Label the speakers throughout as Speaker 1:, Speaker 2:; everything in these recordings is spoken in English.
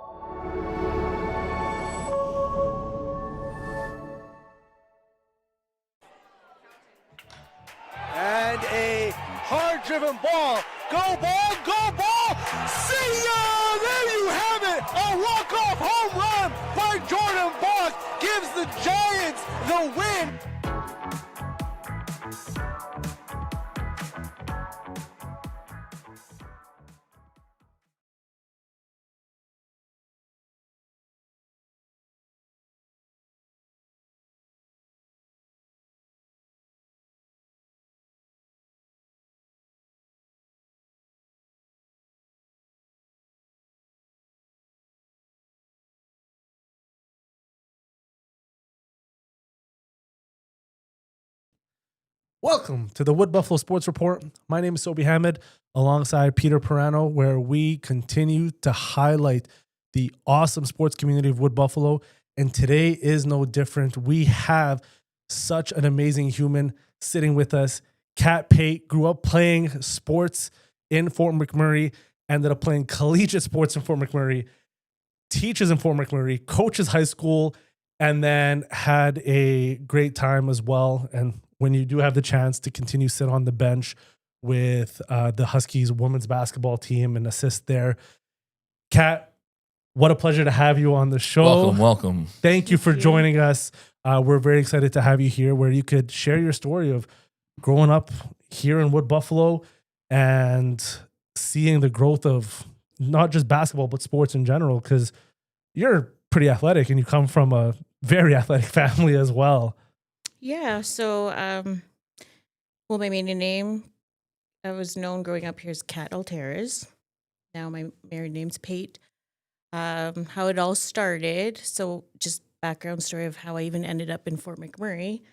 Speaker 1: And a hard-driven ball. Go ball, go ball! See ya! There you have it! A walk-off home run by Jordan Bach gives the Giants the win.
Speaker 2: Welcome to the Wood Buffalo Sports Report. My name is Sobhi Hamid, alongside Peter Perano, where we continue to highlight the awesome sports community of Wood Buffalo. And today is no different. We have such an amazing human sitting with us. Cat Pate grew up playing sports in Fort McMurray, ended up playing collegiate sports in Fort McMurray, teaches in Fort McMurray, coaches high school, and then had a great time as well. And when you do have the chance to continue sit on the bench with the Huskies women's basketball team and assist there. Kat, what a pleasure to have you on the show.
Speaker 3: Welcome.
Speaker 2: Thank you for joining us. We're very excited to have you here, where you could share your story of growing up here in Wood Buffalo and seeing the growth of not just basketball, but sports in general, because you're pretty athletic and you come from a very athletic family as well.
Speaker 4: Yeah, so, my maiden name, I was known growing up here as Cat Alteres. Now my married name's Pate. How it all started, so just background story of how I even ended up in Fort McMurray.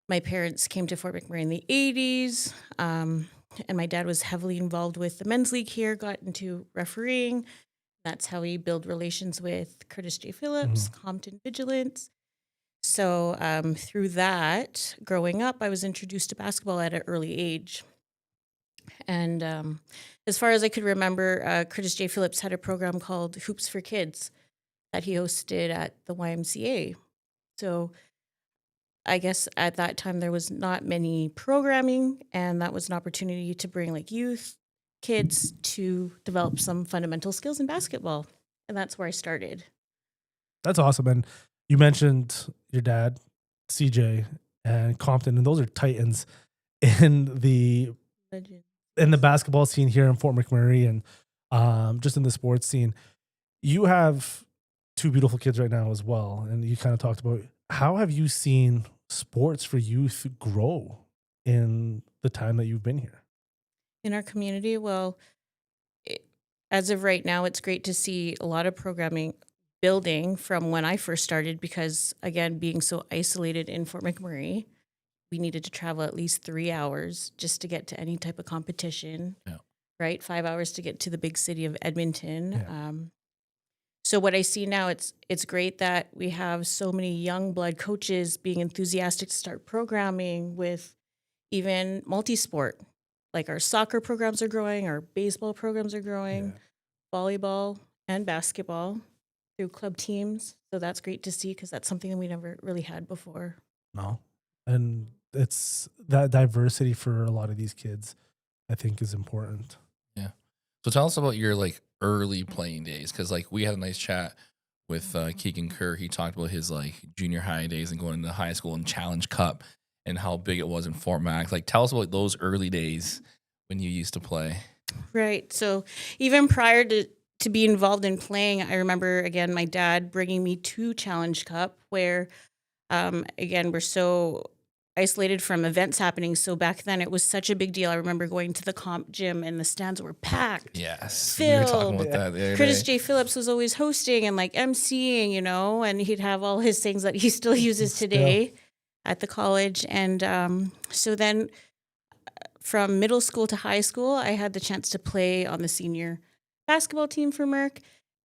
Speaker 4: My parents came to Fort McMurray in the 80s, and my dad was heavily involved with the men's league here, got into refereeing. That's how he built relations with Curtis J. Phillips, Compton Vigilance. So through that, growing up, I was introduced to basketball at an early age. And as far as I could remember, Curtis J. Phillips had a program called Hoops for Kids that he hosted at the YMCA. So I guess at that time there was not many programming, and that was an opportunity to bring like youth, kids to develop some fundamental skills in basketball. And that's where I started.
Speaker 2: That's awesome. And you mentioned your dad, CJ, and Compton, and those are titans in the basketball scene here in Fort McMurray and just in the sports scene. You have two beautiful kids right now as well, and you kind of talked about how have you seen sports for youth grow in the time that you've been here?
Speaker 4: In our community, as of right now, it's great to see a lot of programming building from when I first started, because again, being so isolated in Fort McMurray, we needed to travel at least 3 hours just to get to any type of competition, right? 5 hours to get to the big city of Edmonton.
Speaker 2: Yeah.
Speaker 4: So what I see now, it's great that we have so many young blood coaches being enthusiastic to start programming with even multi-sport. Like our soccer programs are growing, our baseball programs are growing, volleyball and basketball through club teams. So that's great to see, because that's something that we never really had before.
Speaker 2: No. And it's that diversity for a lot of these kids, I think, is important.
Speaker 3: Yeah. So tell us about your like early playing days, because like we had a nice chat with Keegan Kerr. He talked about his like junior high days and going into high school and Challenge Cup and how big it was in Fort Mac. Like, tell us about those early days when you used to play.
Speaker 4: Right. So even prior to be involved in playing, I remember, again, my dad bringing me to Challenge Cup, where, again, we're so isolated from events happening. So back then it was such a big deal. I remember going to the comp gym and the stands were packed.
Speaker 3: Yes.
Speaker 4: Filled.
Speaker 3: We were talking about that the other
Speaker 4: Curtis
Speaker 3: day.
Speaker 4: J. Phillips was always hosting and like emceeing, and he'd have all his things that he still uses today at the college. And so then from middle school to high school, I had the chance to play on the senior basketball team for Merck,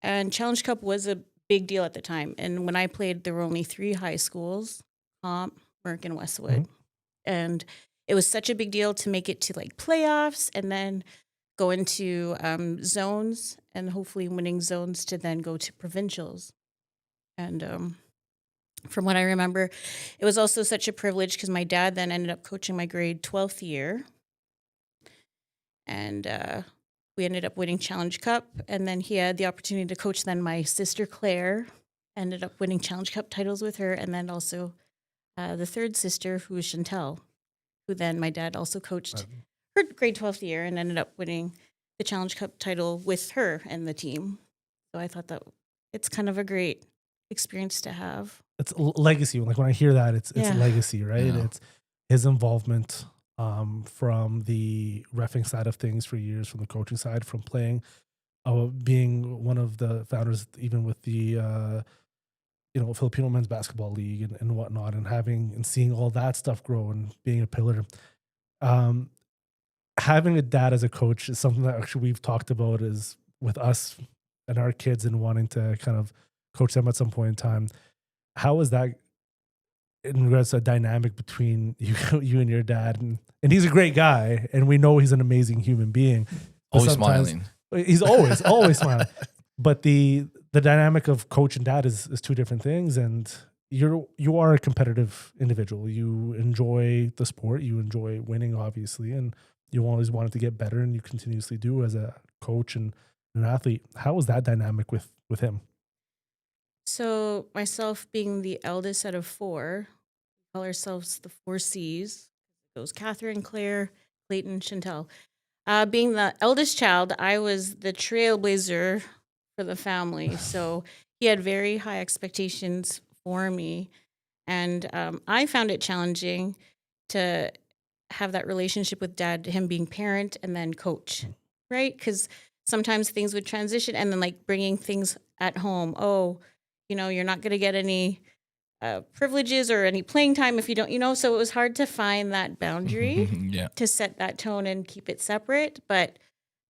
Speaker 4: and Challenge Cup was a big deal at the time. And when I played, there were only 3 high schools, Comp, Merck, and Westwood. And it was such a big deal to make it to like playoffs and then go into zones and hopefully winning zones to then go to provincials. And from what I remember, it was also such a privilege because my dad then ended up coaching my grade 12th year. And we ended up winning Challenge Cup. And then he had the opportunity to coach then my sister Claire, ended up winning Challenge Cup titles with her. And then also the third sister, who was Chantel, who then my dad also coached her grade 12th year and ended up winning the Challenge Cup title with her and the team. So I thought that it's kind of a great experience to have.
Speaker 2: It's legacy. Like when I hear that, it's legacy, right?
Speaker 3: Yeah.
Speaker 2: It's his involvement from the reffing side of things for years, from the coaching side, from playing, being one of the founders, even with the Filipino Men's Basketball League and whatnot, and having and seeing all that stuff grow and being a pillar. Having a dad as a coach is something that actually we've talked about is with us and our kids and wanting to kind of coach them at some point in time. How is that in regards to a dynamic between you and your dad? And he's a great guy, and we know he's an amazing human being.
Speaker 3: Always smiling.
Speaker 2: He's always smiling. But the dynamic of coach and dad is two different things, and you are a competitive individual. You enjoy the sport, you enjoy winning, obviously, and you always wanted to get better, and you continuously do as a coach and an athlete. How was that dynamic with him?
Speaker 4: So myself being the eldest out of four, we call ourselves the 4 C's. It goes Catherine, Claire, Clayton, Chantel. Being the eldest child, I was the trailblazer for the family. So he had very high expectations for me. And I found it challenging to have that relationship with dad, him being parent and then coach, right? Because sometimes things would transition and then like bringing things at home. Oh, you're not going to get any privileges or any playing time if you don't, so it was hard to find that boundary to set that tone and keep it separate. But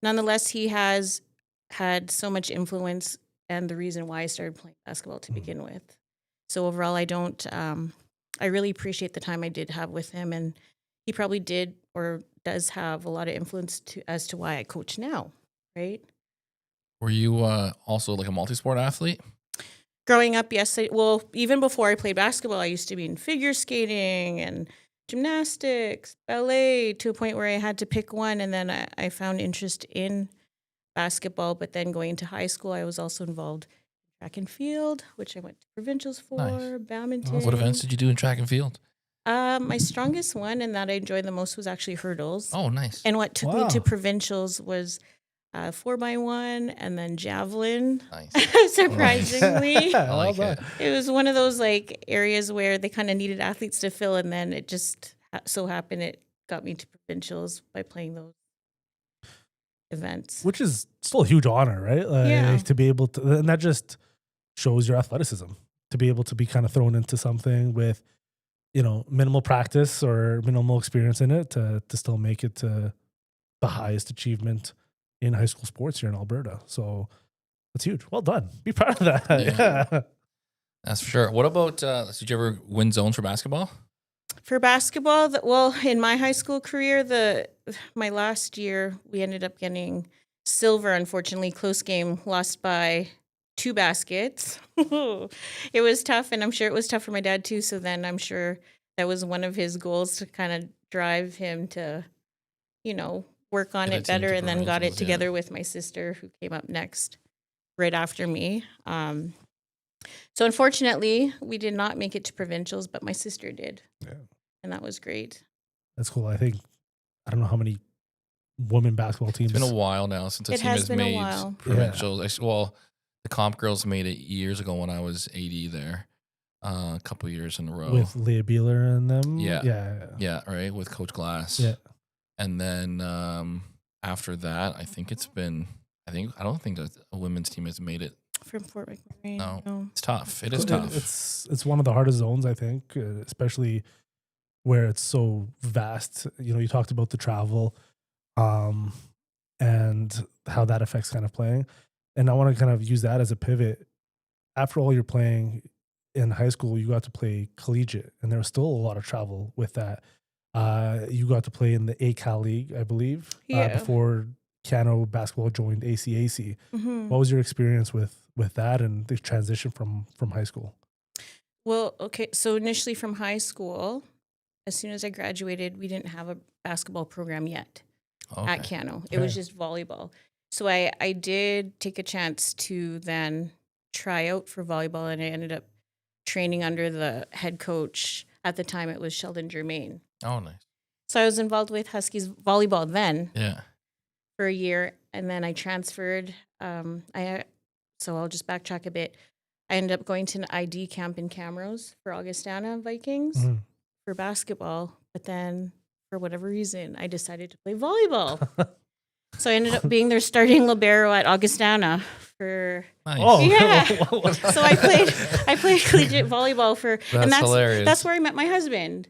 Speaker 4: nonetheless, he has had so much influence and the reason why I started playing basketball to begin with. So overall, I really appreciate the time I did have with him, and he probably did or does have a lot of influence as to why I coach now, right?
Speaker 3: Were you also like a multi-sport athlete?
Speaker 4: Growing up, yes. Even before I played basketball, I used to be in figure skating and gymnastics, ballet, to a point where I had to pick one. And then I found interest in basketball. But then going into high school, I was also involved in track and field, which I went to provincials for,
Speaker 3: Nice.
Speaker 4: badminton.
Speaker 3: What events did you do in track and field?
Speaker 4: My strongest one and that I enjoyed the most was actually hurdles.
Speaker 3: Oh, nice.
Speaker 4: And what took me to provincials was 4x1 and then javelin.
Speaker 3: Nice.
Speaker 4: Surprisingly.
Speaker 3: I like it.
Speaker 4: It was one of those like areas where they kind of needed athletes to fill, and then it just so happened it got me to provincials by playing those events.
Speaker 2: Which is still a huge honor, right? Like, to be able to, and that just shows your athleticism, to be able to be kind of thrown into something with, minimal practice or minimal experience in it to still make it to the highest achievement in high school sports here in Alberta. So that's huge. Well done. Be proud of that. Yeah.
Speaker 3: That's for sure. What about, did you ever win zones for basketball?
Speaker 4: For basketball, in my high school career, my last year, we ended up getting silver, unfortunately. Close game, lost by 2 baskets. It was tough, and I'm sure it was tough for my dad too. So then I'm sure that was one of his goals to kind of drive him to, work on it better, and then got it together with my sister who came up next right after me. So unfortunately, we did not make it to provincials, but my sister did. Yeah. And that was great.
Speaker 2: That's cool. I don't know how many women basketball teams.
Speaker 3: It's been a while now since a team has made provincials.
Speaker 2: Yeah.
Speaker 3: Well, the comp girls made it years ago when I was AD there, a couple years in a row.
Speaker 2: With Leah Beeler and them?
Speaker 3: Yeah, right, with Coach Glass.
Speaker 2: Yeah.
Speaker 3: And then after that, I don't think a women's team has made it.
Speaker 4: From Fort McMurray.
Speaker 3: No, it's tough. It is tough.
Speaker 2: It's one of the hardest zones, I think, especially where it's so vast. You talked about the travel and how that affects kind of playing. And I want to kind of use that as a pivot. After all, you're playing in high school, you got to play collegiate, and there was still a lot of travel with that. You got to play in the ACAL League, I believe, before Cano basketball joined ACAC.
Speaker 4: Mhm.
Speaker 2: What was your experience with that and the transition from high school?
Speaker 4: Well, okay. So initially from high school, as soon as I graduated, we didn't have a basketball program yet at
Speaker 3: Okay.
Speaker 4: Cano. It was
Speaker 2: Okay.
Speaker 4: just volleyball. So I did take a chance to then try out for volleyball, and I ended up training under the head coach. At the time, it was Sheldon Germain.
Speaker 3: Oh, nice.
Speaker 4: So I was involved with Huskies volleyball then
Speaker 3: Yeah.
Speaker 4: for a year, and then I transferred. So I'll just backtrack a bit. I ended up going to an ID camp in Camrose for Augustana Vikings
Speaker 2: Mhm.
Speaker 4: for basketball, but then for whatever reason, I decided to play volleyball. So I ended up being their starting libero at Augustana for.
Speaker 3: Nice.
Speaker 2: Oh,
Speaker 4: Yeah. So I played collegiate volleyball for, and
Speaker 3: That's hilarious.
Speaker 4: that's where I met my husband.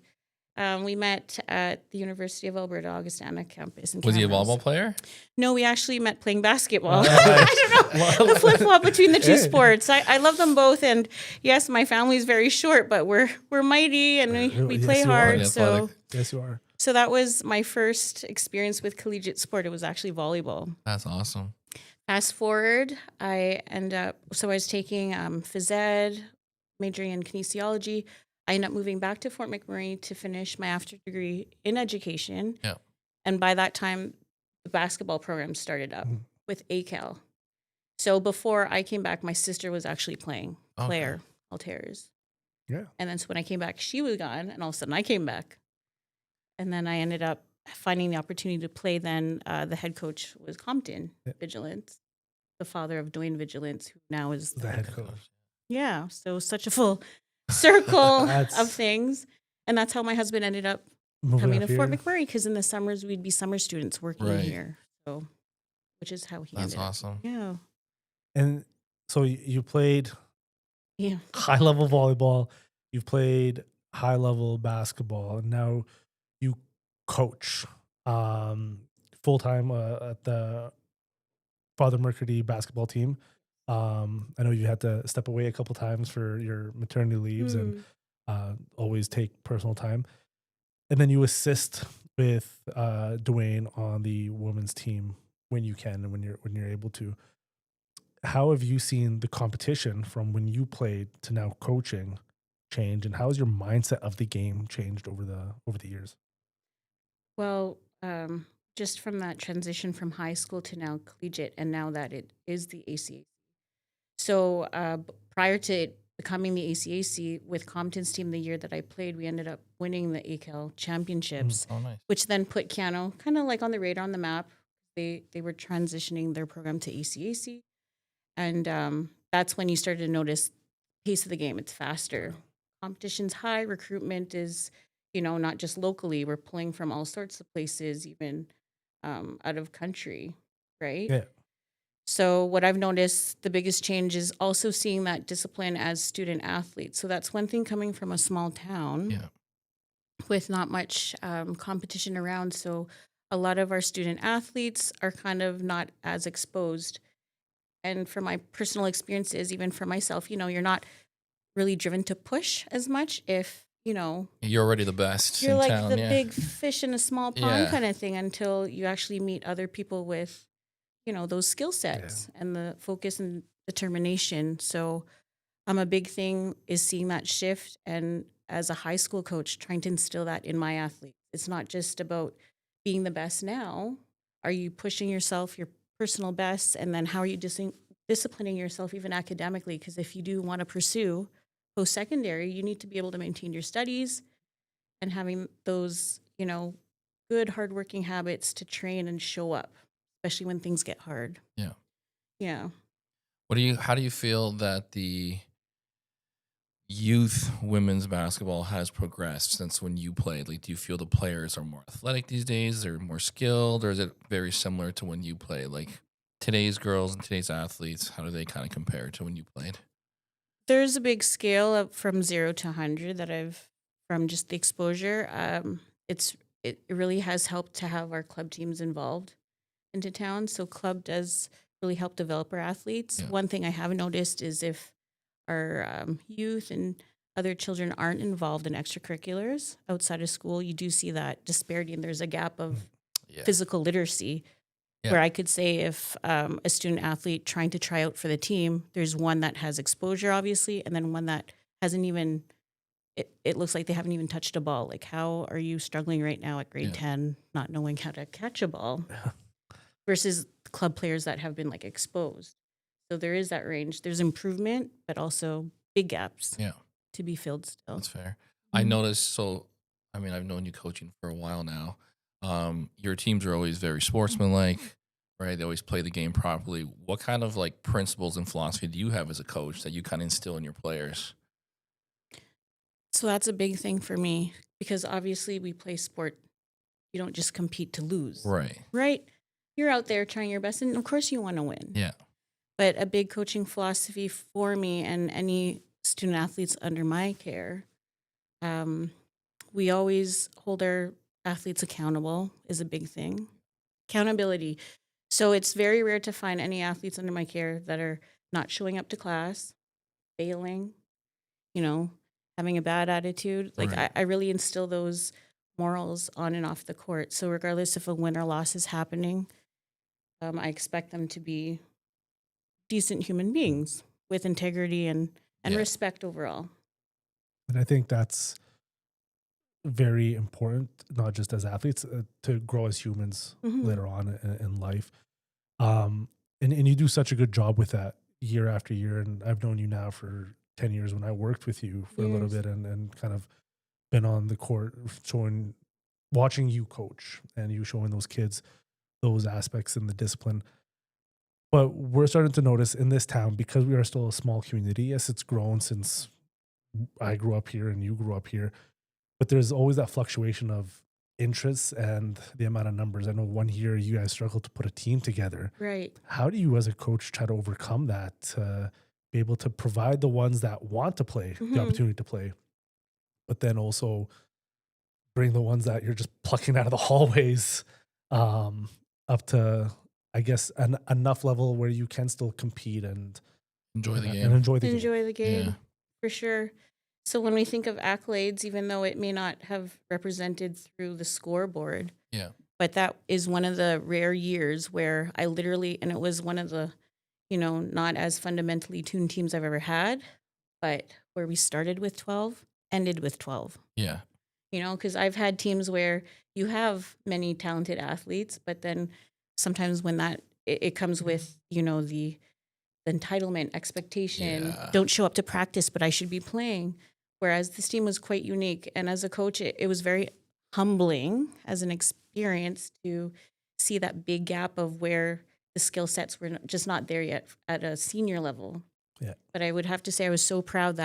Speaker 4: We met at the University of Alberta Augustana campus. In
Speaker 3: Was he a
Speaker 4: Camrose.
Speaker 3: volleyball player?
Speaker 4: No, we actually met playing basketball.
Speaker 2: Nice.
Speaker 4: I don't know the flip flop between the two
Speaker 2: Hey.
Speaker 4: sports. I love them both, and yes, my family's very short, but we're mighty and we
Speaker 2: Yes,
Speaker 4: play
Speaker 2: you are.
Speaker 4: hard.
Speaker 3: Pretty
Speaker 4: So
Speaker 3: athletic.
Speaker 2: Yes, you are.
Speaker 4: so that was my first experience with collegiate sport. It was actually volleyball.
Speaker 3: That's awesome.
Speaker 4: Fast forward, I was taking phys ed, majoring in kinesiology. I ended up moving back to Fort McMurray to finish my after degree in education.
Speaker 3: Yeah.
Speaker 4: And by that time, the basketball program started up
Speaker 2: Mhm.
Speaker 4: with ACAL. So before I came back, my sister was actually playing,
Speaker 3: Okay.
Speaker 4: Claire Alters.
Speaker 2: Yeah.
Speaker 4: And then so when I came back, she was gone, and all of a sudden I came back. And then I ended up finding the opportunity to play then. The head coach was Compton
Speaker 2: Yeah.
Speaker 4: Vigilance, the father of Dwayne Vigilance, who now is
Speaker 2: The head coach.
Speaker 4: yeah. So such a full circle
Speaker 2: That's-
Speaker 4: of things. And that's how my husband ended up
Speaker 2: Moving
Speaker 4: coming
Speaker 2: up
Speaker 4: to Fort
Speaker 2: here.
Speaker 4: McMurray, because in the summers we'd be summer students working
Speaker 3: Right.
Speaker 4: here. So, which is how he
Speaker 3: That's
Speaker 4: ended
Speaker 3: awesome.
Speaker 4: up. Yeah.
Speaker 2: And so you played
Speaker 4: Yeah.
Speaker 2: high level volleyball, you've played high level basketball, and now you coach full time at the Father Mercury basketball team. I know you had to step away a couple times for your maternity leaves and always take personal time. And then you assist with Dwayne on the women's team when you can and when you're able to. How have you seen the competition from when you played to now coaching change, and how has your mindset of the game changed over the years?
Speaker 4: Well, just from that transition from high school to now collegiate, and now that it is the ACAC. So prior to it becoming the ACAC, with Compton's team, the year that I played, we ended up winning the ACAL championships,
Speaker 3: Oh, nice.
Speaker 4: which then put Cano kind of like on the radar, on the map. They were transitioning their program to ACAC, and that's when you started to notice pace of the game. It's faster, competition's high, recruitment is, not just locally. We're pulling from all sorts of places, even out of country, right?
Speaker 2: Yeah.
Speaker 4: So what I've noticed, the biggest change is also seeing that discipline as student athletes. So that's one thing coming from a small town
Speaker 3: Yeah.
Speaker 4: with not much competition around. So a lot of our student athletes are kind of not as exposed. And from my personal experiences, even for myself, you're not really driven to push as much if,
Speaker 3: You're already the best
Speaker 4: you're
Speaker 3: in
Speaker 4: like
Speaker 3: town.
Speaker 4: the
Speaker 3: Yeah.
Speaker 4: big fish in a small pond
Speaker 3: Yeah.
Speaker 4: kind of thing, until you actually meet other people with, those skill sets and the focus and determination. So a big thing is seeing that shift. And as a high school coach, trying to instill that in my athletes. It's not just about being the best now. Are you pushing yourself, your personal best? And then how are you disciplining yourself even academically? Because if you do want to pursue post-secondary, you need to be able to maintain your studies and having those, good hardworking habits to train and show up, especially when things get hard.
Speaker 3: Yeah.
Speaker 4: Yeah.
Speaker 3: How do you feel that the youth women's basketball has progressed since when you played? Like, do you feel the players are more athletic these days? They're more skilled, or is it very similar to when you played? Like today's girls and today's athletes, how do they kind of compare to when you played?
Speaker 4: There's a big scale up from 0 to 100 that from just the exposure. It really has helped to have our club teams involved into town. So club does really help develop our athletes.
Speaker 3: Yeah.
Speaker 4: One thing I have noticed is if our youth and other children aren't involved in extracurriculars outside of school, you do see that disparity, and there's a gap of
Speaker 3: Yeah.
Speaker 4: physical literacy
Speaker 3: Yeah.
Speaker 4: Where I could say if a student athlete trying to try out for the team, there's one that has exposure, obviously, and then one that hasn't even, it looks like they haven't even touched a ball. Like, how are you struggling right now at grade
Speaker 3: Yeah.
Speaker 4: 10, not knowing how to catch a ball versus club players that have been like exposed. So there is that range. There's improvement, but also big gaps
Speaker 3: Yeah.
Speaker 4: to be filled still.
Speaker 3: That's fair. I
Speaker 4: Mhm.
Speaker 3: noticed. So, I mean, I've known you coaching for a while now. Your teams are always very sportsmanlike, right? They always play the game properly. What kind of like principles and philosophy do you have as a coach that you kind of instill in your players?
Speaker 4: So that's a big thing for me because obviously we play sport. You don't just compete to lose,
Speaker 3: Right.
Speaker 4: right? You're out there trying your best, and of course you want to win.
Speaker 3: Yeah.
Speaker 4: But a big coaching philosophy for me and any student athletes under my care, we always hold our athletes accountable is a big thing. Accountability. So it's very rare to find any athletes under my care that are not showing up to class, failing, having a bad attitude. Like
Speaker 3: Right.
Speaker 4: I really instill those morals on and off the court. So regardless if a win or loss is happening, I expect them to be decent human beings with integrity and
Speaker 3: Yeah.
Speaker 4: respect overall.
Speaker 2: And I think that's very important, not just as athletes, to grow as humans
Speaker 4: Mhm.
Speaker 2: later on in life. And you do such a good job with that year after year. And I've known you now for 10 years when I worked with you for a little
Speaker 4: Years.
Speaker 2: bit and kind of been on the court watching you coach and you showing those kids those aspects in the discipline. But we're starting to notice in this town, because we are still a small community, yes, it's grown since I grew up here and you grew up here, but there's always that fluctuation of interests and the amount of numbers. I know one year you guys struggled to put a team together.
Speaker 4: Right.
Speaker 2: How do you as a coach try to overcome that, to be able to provide the ones that want to play the
Speaker 4: Mhm.
Speaker 2: opportunity to play, but then also bring the ones that you're just plucking out of the hallways up to, I guess, enough level where you can still compete and
Speaker 3: Enjoy the
Speaker 2: and
Speaker 3: game.
Speaker 2: enjoy the game.
Speaker 4: Enjoy the game
Speaker 3: Yeah.
Speaker 4: for sure. So when we think of accolades, even though it may not have represented through the scoreboard,
Speaker 3: Yeah.
Speaker 4: but that is one of the rare years where I literally, and it was one of the, not as fundamentally tuned teams I've ever had, but where we started with 12, ended with 12.
Speaker 3: Yeah.
Speaker 4: Because I've had teams where you have many talented athletes, but then sometimes when it comes with, the entitlement, expectation,
Speaker 3: Yeah.
Speaker 4: don't show up to practice, but I should be playing. Whereas this team was quite unique. And as a coach, it was very humbling as an experience to see that big gap of where the skill sets were just not there yet at a senior level.
Speaker 2: Yeah.
Speaker 4: But I would have to say I was so proud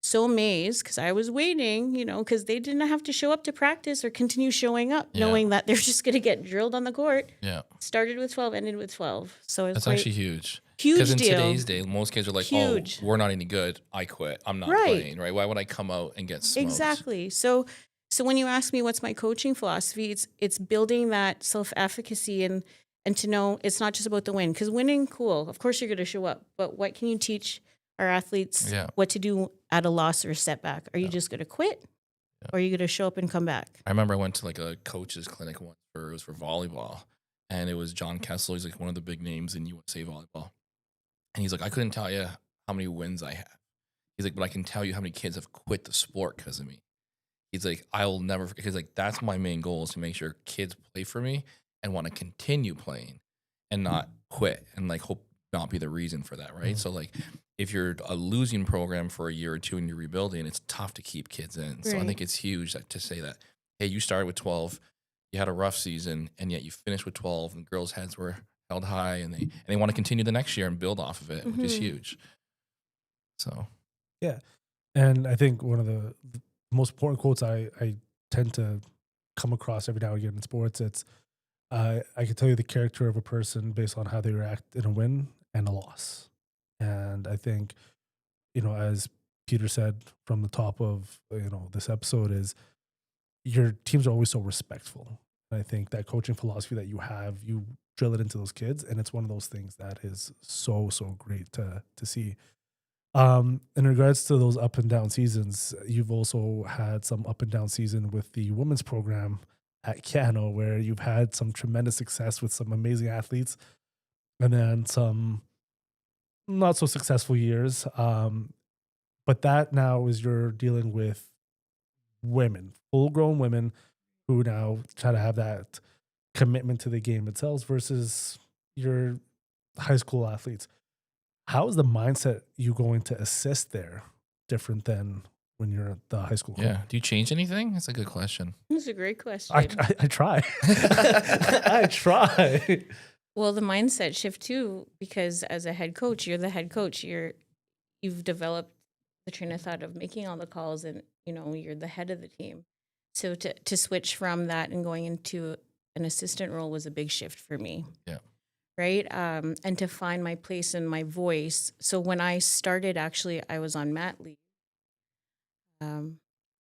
Speaker 4: so amazed because I was waiting, because they didn't have to show up to practice or continue showing up,
Speaker 3: Yeah.
Speaker 4: knowing that they're just going to get drilled on the court.
Speaker 3: Yeah.
Speaker 4: Started with 12, ended with 12. So it's
Speaker 3: That's
Speaker 4: quite
Speaker 3: actually huge.
Speaker 4: huge
Speaker 3: Because in
Speaker 4: deal.
Speaker 3: today's day, most kids are like,
Speaker 4: Huge.
Speaker 3: "Oh, we're not any good. I quit. I'm not
Speaker 4: Right.
Speaker 3: playing. Right? Why would I come out and get smoked?"
Speaker 4: Exactly. So when you ask me what's my coaching philosophy, it's building that self-efficacy and to know it's not just about the win. Because winning, cool. Of course you're going to show up. But what can you teach our athletes
Speaker 3: Yeah.
Speaker 4: what to do at a loss or a setback? Are you just going to quit?
Speaker 3: Yeah.
Speaker 4: Or are you going to show up and come back?
Speaker 3: I remember I went to like a coach's clinic once it was for volleyball, and it was John Kessler. He's like one of the big names in USA volleyball, and he's like, "I couldn't tell you how many wins I have." He's like, "But I can tell you how many kids have quit the sport because of me." He's like, "I will never forget." He's like, "That's my main goal is to make sure kids play for me and want to continue playing and not quit and like hope not be the reason for that, right?"
Speaker 2: Mhm.
Speaker 3: So like, if you're a losing program for a year or two and you're rebuilding, it's tough to keep kids in. So I
Speaker 4: Right.
Speaker 3: think it's huge to say that, hey, you started with 12, you had a rough season, and yet you finished with 12, and girls' heads were held high, and they want to continue the next year and build off of it, which is
Speaker 4: Mhm.
Speaker 3: huge. So
Speaker 2: And I think one of the most important quotes I tend to come across every now and again in sports, it's I can tell you the character of a person based on how they react in a win and a loss. And I think, as Peter said from the top of, this episode, is your teams are always so respectful. And I think that coaching philosophy that you have, you drill it into those kids. And it's one of those things that is so, so great to see. In regards to those up and down seasons, you've also had some up and down season with the women's program at Cano, where you've had some tremendous success with some amazing athletes and then some not so successful years. But that now is you're dealing with women, full grown women who now try to have that commitment to the game itself versus your high school athletes. How is the mindset you going to assist there different than when you're at the high school?
Speaker 3: Yeah. Do you change anything? That's a good question.
Speaker 4: That's a great question.
Speaker 2: I try. I try.
Speaker 4: Well, the mindset shift too, because as a head coach, you're the head coach. You've developed the train of thought of making all the calls, and you're the head of the team. So to switch from that and going into an assistant role was a big shift for me.
Speaker 3: Yeah.
Speaker 4: Right. And to find my place and my voice. So when I started, actually, I was on mat leave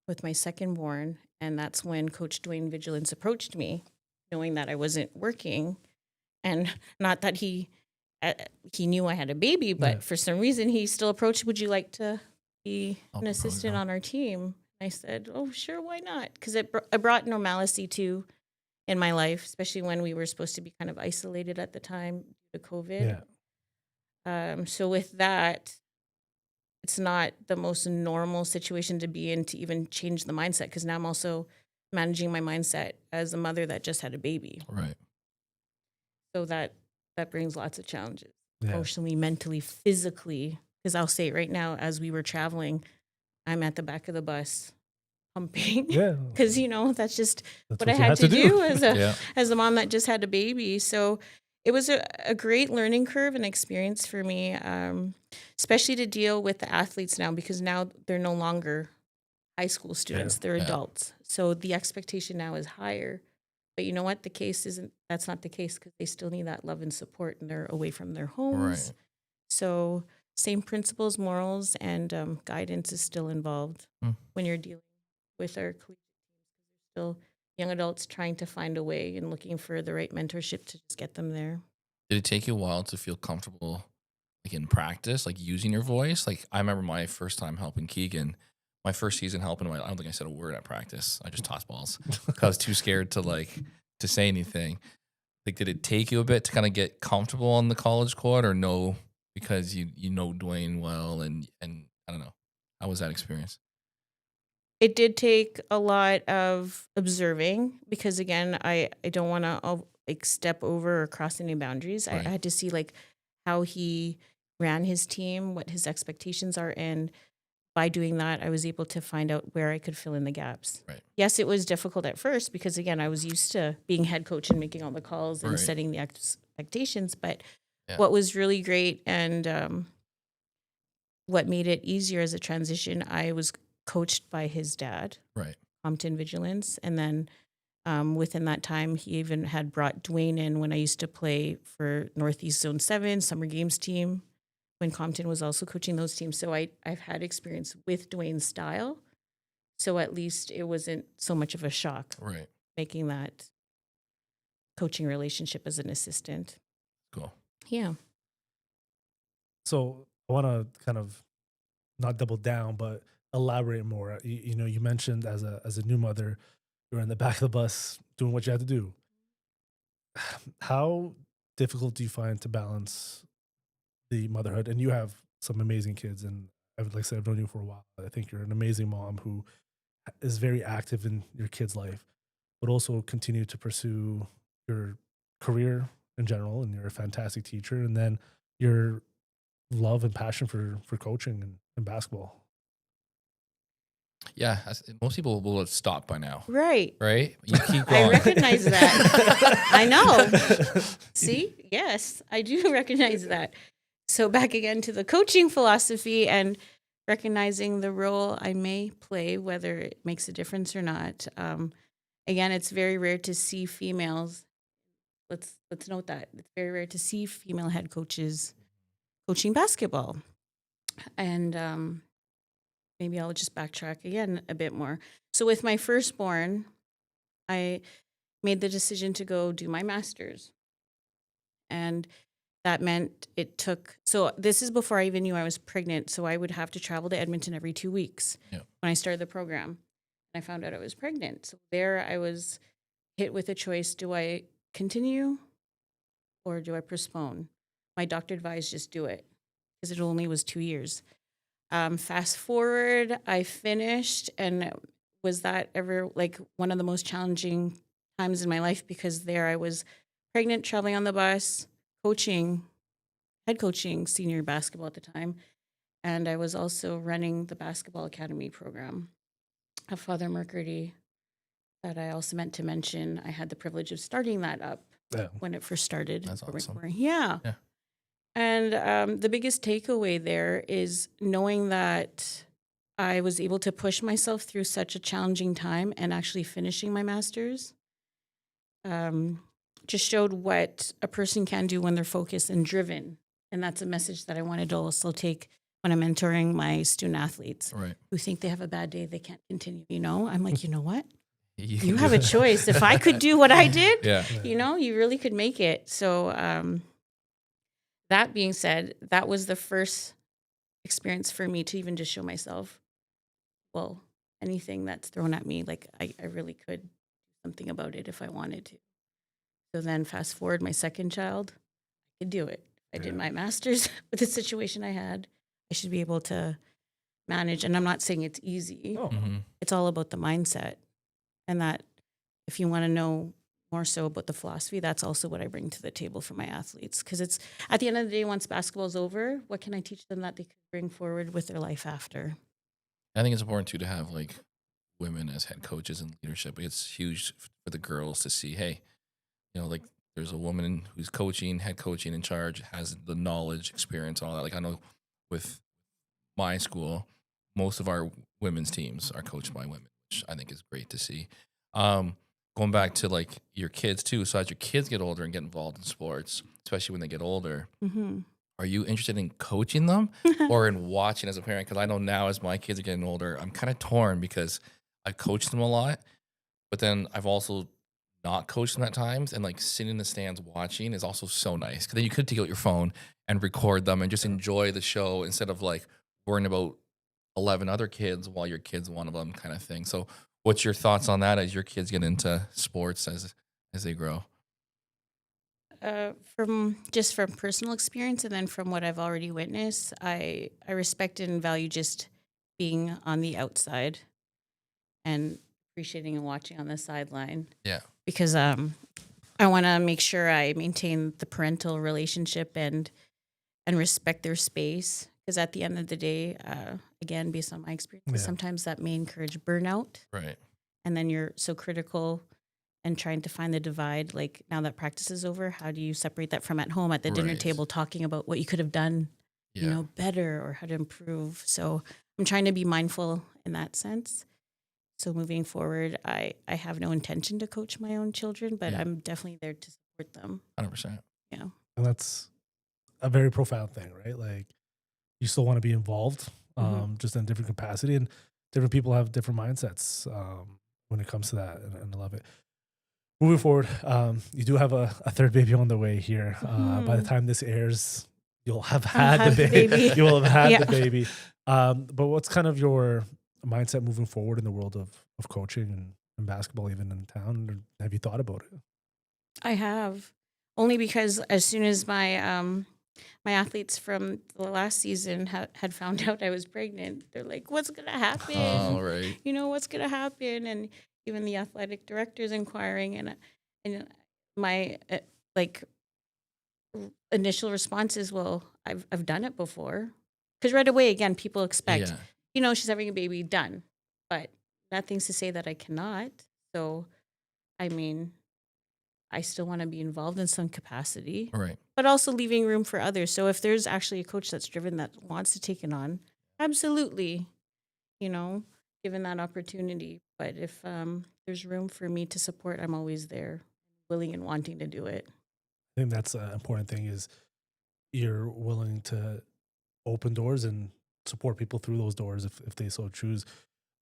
Speaker 4: with my second born, and that's when Coach Dwayne Vigilance approached me, knowing that I wasn't working, and not that he knew I had a baby, but for some reason he still approached. Would you like to be an assistant on our team? I said, oh, sure, why not? Because it brought normalcy too in my life, especially when we were supposed to be kind of isolated at the time due to COVID.
Speaker 2: Yeah.
Speaker 4: So with that, it's not the most normal situation to be in to even change the mindset, because now I'm also managing my mindset as a mother that just had a baby.
Speaker 3: Right.
Speaker 4: So that brings lots of challenges,
Speaker 2: Yeah.
Speaker 4: emotionally, mentally, physically. Because I'll say right now, as we were traveling, I'm at the back of the bus pumping.
Speaker 2: Yeah.
Speaker 4: Because, that's just what I
Speaker 2: you
Speaker 4: had to do
Speaker 3: Yeah.
Speaker 4: as a mom that just had a baby. So it was a great learning curve and experience for me, especially to deal with the athletes now, because now they're no longer high school students, they're adults. So the expectation now is higher. But you know what? That's not the case, because they still need that love and support, and they're away from their homes.
Speaker 3: Right.
Speaker 4: So same principles, morals, and guidance is still involved when you're dealing with our collegiate teams. Still young adults trying to find a way and looking for the right mentorship to just get them there.
Speaker 3: Did it take you a while to feel comfortable, like in practice, like using your voice? Like I remember my first time helping Keegan, my first season helping him. I don't think I said a word at practice. I just tossed balls. I was too scared to say anything. Like, did it take you a bit to kind of get comfortable on the college court, or no? Because you know Dwayne well, and I don't know. How was that experience?
Speaker 4: It did take a lot of observing, because again, I don't want to step over or cross any boundaries.
Speaker 3: Right.
Speaker 4: I had to see how he ran his team, what his expectations are, and by doing that, I was able to find out where I could fill in the gaps.
Speaker 3: Right.
Speaker 4: Yes, it was difficult at first, because again, I was used to being head coach and making all the calls and
Speaker 3: Right.
Speaker 4: setting the expectations. But what was really great, and what made it easier as a transition, I was coached by his dad,
Speaker 3: Right.
Speaker 4: Compton Vigilance, and then within that time, he even had brought Dwayne in when I used to play for Northeast Zone 7 Summer Games team, when Compton was also coaching those teams. So I've had experience with Dwayne's style. So at least it wasn't so much of a shock
Speaker 3: Right.
Speaker 4: making that coaching relationship as an assistant.
Speaker 3: Cool.
Speaker 4: Yeah.
Speaker 2: So I want to kind of not double down, but elaborate more. You mentioned as a new mother, you're in the back of the bus doing what you had to do. How difficult do you find to balance the motherhood? And you have some amazing kids, and like I said, I've known you for a while. I think you're an amazing mom who is very active in your kid's life, but also continue to pursue your career in general. And you're a fantastic teacher. And then your love and passion for coaching and basketball.
Speaker 3: Yeah. Most people will have stopped by now.
Speaker 4: Right.
Speaker 3: Right? You keep going.
Speaker 4: I recognize that. I know. See? Yes, I do recognize that. So back again to the coaching philosophy and recognizing the role I may play, whether it makes a difference or not. Again, it's very rare to see females. Let's note that. It's very rare to see female head coaches coaching basketball. And maybe I'll just backtrack again a bit more. So with my firstborn, I made the decision to go do my master's. And that meant so this is before I even knew I was pregnant. So I would have to travel to Edmonton every 2 weeks when I started the program. And I found out I was pregnant. So there I was hit with a choice. Do I continue or do I postpone? My doctor advised just do it because it only was 2 years. Fast forward, I finished, and was that ever like one of the most challenging times in my life, because there I was pregnant, traveling on the bus, head coaching senior basketball at the time. And I was also running the basketball academy program of Father Mercury that I also meant to mention. I had the privilege of starting that up when it first started.
Speaker 3: That's awesome.
Speaker 4: Yeah. And the biggest takeaway there is knowing that I was able to push myself through such a challenging time and actually finishing my master's. Just showed what a person can do when they're focused and driven. And that's a message that I wanted to also take when I'm mentoring my student athletes who think they have a bad day, they can't continue. I'm like, you know what? You have a choice. If I could do what I did, you really could make it. So that being said, that was the first experience for me to even just show myself, well, anything that's thrown at me, like I really could do something about it if I wanted to. So then fast forward, my second child, I could do it. I did my master's with the situation I had. I should be able to manage. And I'm not saying it's easy. It's all about the mindset. And that if you want to know more so about the philosophy, that's also what I bring to the table for my athletes. Because it's at the end of the day, once basketball's over, what can I teach them that they can bring forward with their life after?
Speaker 3: I think it's important too to have like women as head coaches and leadership. It's huge for the girls to see, hey, like there's a woman who's coaching, head coaching, in charge, has the knowledge, experience, all that. Like I know with my school, most of our women's teams are coached by women, which I think is great to see. Going back to like your kids too. So as your kids get older and get involved in sports, especially when they get older, are you interested in coaching them or in watching as a parent? Because I know now as my kids are getting older, I'm kind of torn because I coach them a lot, but then I've also not coached them at times, and like sitting in the stands watching is also so nice. Because then you could take out your phone and record them and just enjoy the show instead of like worrying about 11 other kids while your kid's one of them, kind of thing. So what's your thoughts on that as your kids get into sports as they grow?
Speaker 4: From personal experience, and then from what I've already witnessed, I respect and value just being on the outside and appreciating and watching on the sideline. Yeah. Because I want to make sure I maintain the parental relationship and respect their space. Because at the end of the day, again, based on my experience, sometimes that may encourage burnout. Right. And then you're so critical and trying to find the divide. Like now that practice is over, how do you separate that from at home at the dinner table talking about what you could have done, better or how to improve? So I'm trying to be mindful in that sense. So moving forward, I have no intention to coach my own children, but I'm definitely there to support them.
Speaker 3: 100%.
Speaker 4: Yeah.
Speaker 2: And that's a very profound thing, right? Like you still want to be involved, just in a different capacity, and different people have different mindsets when it comes to that, and I love it. Moving forward, you do have a third baby on the way here. By the time this airs, you'll have had the baby. You will have had the baby. But what's kind of your mindset moving forward in the world of coaching and basketball, even in town? Or have you thought about it?
Speaker 4: I have, only because as soon as my my athletes from the last season had found out I was pregnant, they're like, "What's gonna happen?
Speaker 3: Oh, right.
Speaker 4: What's gonna happen?" And even the athletic directors inquiring, and my initial response is, "Well, I've done it before," because right away, again, people expect, she's having a baby, done, but nothing's to say that I cannot. So, I mean, I still want to be involved in some capacity, right? But also leaving room for others. So if there's actually a coach that's driven, that wants to take it on, absolutely, given that opportunity. But if there's room for me to support, I'm always there, willing and wanting to do it.
Speaker 2: I think that's an important thing, is you're willing to open doors and support people through those doors if they so choose.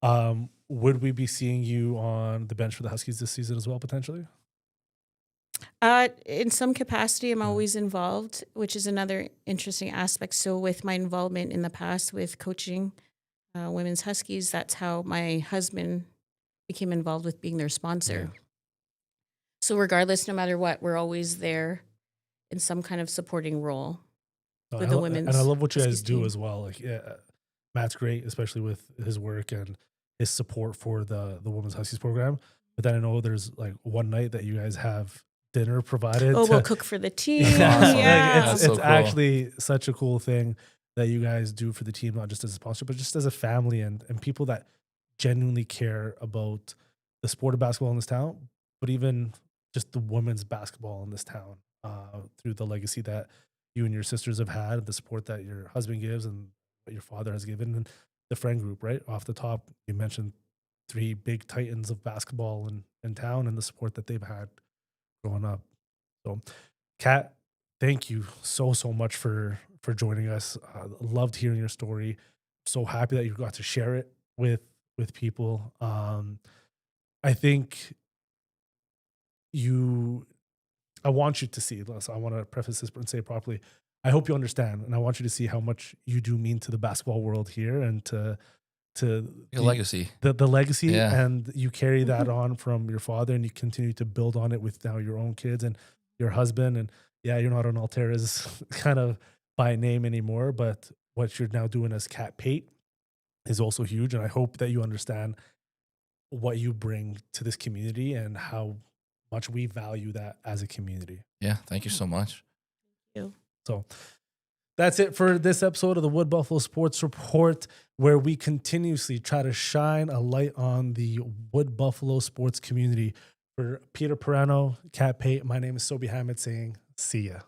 Speaker 2: Would we be seeing you on the bench for the Huskies this season as well, potentially?
Speaker 4: In some capacity, I'm always involved, which is another interesting aspect. So with my involvement in the past with coaching women's Huskies, that's how my husband became involved with being their sponsor. So regardless, no matter what, we're always there in some kind of supporting role with the women's.
Speaker 2: And I love what you guys
Speaker 4: Huskies
Speaker 2: do
Speaker 4: team.
Speaker 2: as well. Like, yeah, Matt's great, especially with his work and his support for the Women's Huskies program. But then I know there's like one night that you guys have dinner provided.
Speaker 4: Oh,
Speaker 2: to,
Speaker 4: we'll cook for the team.
Speaker 3: Awesome.
Speaker 4: Yeah.
Speaker 2: Like,
Speaker 3: That's
Speaker 2: it's
Speaker 3: so cool.
Speaker 2: actually such a cool thing that you guys do for the team, not just as a sponsor, but just as a family and people that genuinely care about the sport of basketball in this town, but even just the women's basketball in this town through the legacy that you and your sisters have had, the support that your husband gives and what your father has given, and the friend group, right? Off the top, you mentioned 3 big titans of basketball in town and the support that they've had growing up. So, Kat, thank you so much for joining us. Loved hearing your story. So happy that you got to share it with people. I think I want you to see, so I want to preface this and say it properly. I hope you understand, and I want you to see how much you do mean to the basketball world here and to
Speaker 3: Your legacy.
Speaker 2: the legacy,
Speaker 3: Yeah.
Speaker 2: and you carry that on from your father, and you continue to build on it with now your own kids and your husband. And yeah, you're not an Altera's kind of by name anymore, but what you're now doing as Cat Pate is also huge. And I hope that you understand what you bring to this community and how much we value that as a community.
Speaker 3: Yeah. Thank you so much.
Speaker 2: So that's it for this episode of the Wood Buffalo Sports Report, where we continuously try to shine a light on the Wood Buffalo sports community. For Peter Perano, Cat Pate, my name is Sobhi Hamid saying, see ya.